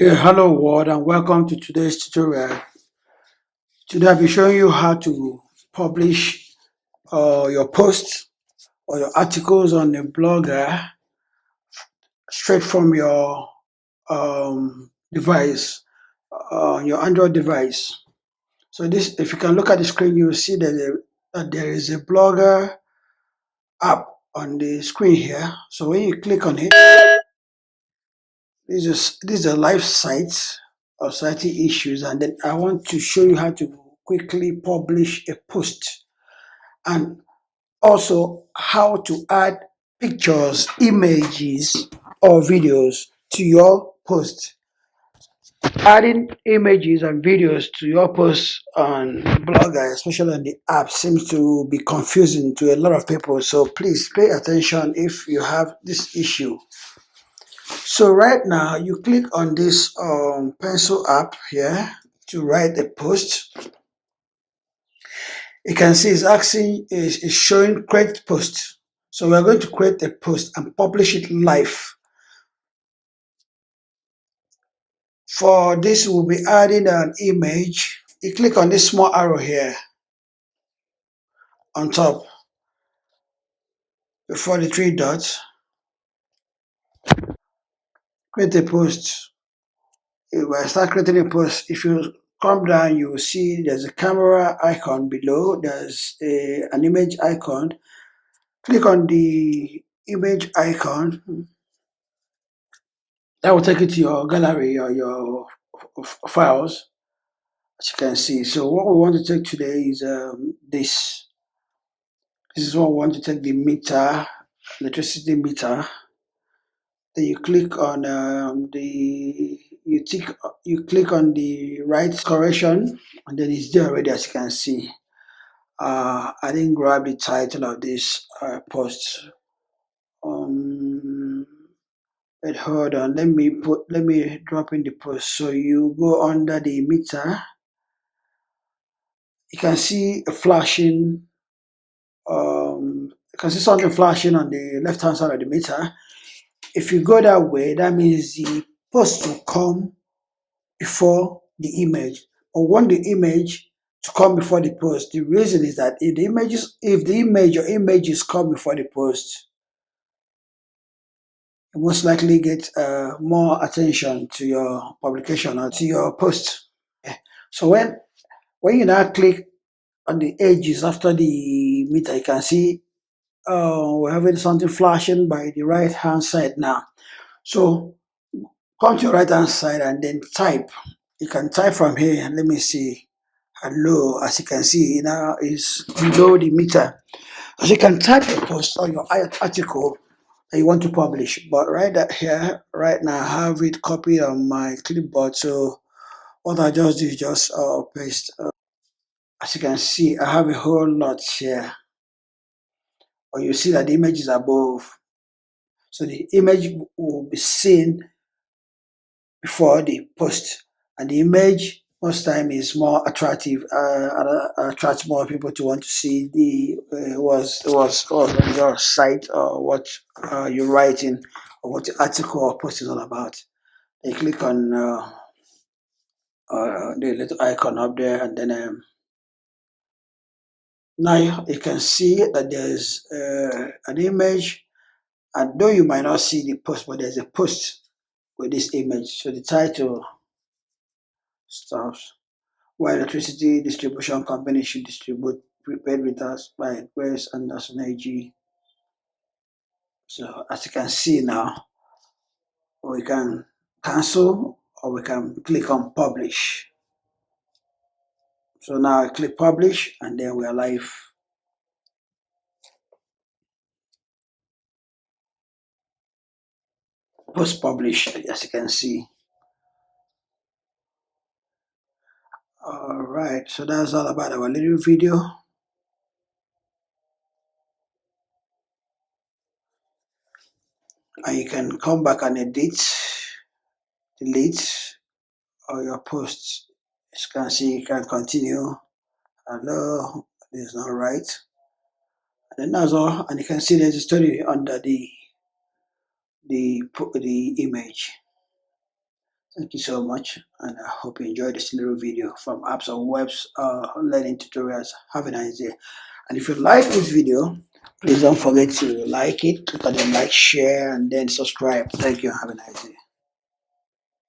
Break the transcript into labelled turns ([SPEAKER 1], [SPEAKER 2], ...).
[SPEAKER 1] Yeah, hello world and welcome to today's tutorial. Today I'll be showing you how to publish your posts or your articles on the blogger straight from your device, your Android device. So this, if you can look at the screen, you will see that there is a blogger app on the screen here. So when you click on it, this is a live site of citing issues, and then I want to show you how to quickly publish a post and also how to add pictures, images, or videos to your post. Adding images and videos to your post on Blogger, especially on the app, seems to be confusing to a lot of people. So please pay attention if you have this issue. So right now, you click on this pencil app here to write a post. You can see it's showing create post. So we are going to create a post and publish it live. For this, we'll be adding an image. You click on this small arrow here on top before the three dots. Create a post. If I start creating a post, if you come down, you will see there's a camera icon below. There's an image icon. Click on the image icon. That will take you to your gallery or your files, as you can see. So what we want to take today is this. This is what we want to take, the meter, electricity meter. Then you click on you click on the right correction, and then it's there already, as you can see. I didn't grab the title of this post. Wait, hold on. Let me drop in the post. So you go under the meter. You can see a flashing. You can see something flashing on the left hand side of the meter. If you go that way, that means the post will come before the image. Or want the image to come before the post. The reason is that if the image or images come before the post, you most likely get more attention to your publication or to your post. So when you now click on the edges after the meter, you can see we're having something flashing by the right hand side now. So come to your right hand side and then type. You can type from here. Let me see. Hello, as you can see now is below the meter. So you can type your post or your article that you want to publish. But here, right now, I have it copied on my clipboard. So what I just do is just paste. As you can see, I have a whole lot here. Or you see that the image is above. So the image will be seen before the post, and the image most time is more attractive and attracts more people to want to see the was on your site or what you're writing or what the article or post is all about. You click on the little icon up there, and then now you can see that there's an image, and though you might not see the post, but there's a post with this image. So the title stuff. Why electricity distribution company should distribute prepaid meters by Grace Anderson AG. So as you can see now, we can cancel or we can click on publish. So now I click publish and then we are live. Post publish, as you can see. All right, so that's all about our little video. And you can come back and edit, delete all your posts. As you can see, you can continue. Hello, this is not right. And then that's all. And you can see there's a story under the image. Thank you so much, and I hope you enjoyed this little video from Apps on Web's learning tutorials. Have a nice day. And if you like this video, please don't forget to like it, click on the like, share, and then subscribe. Thank you. Have a nice day.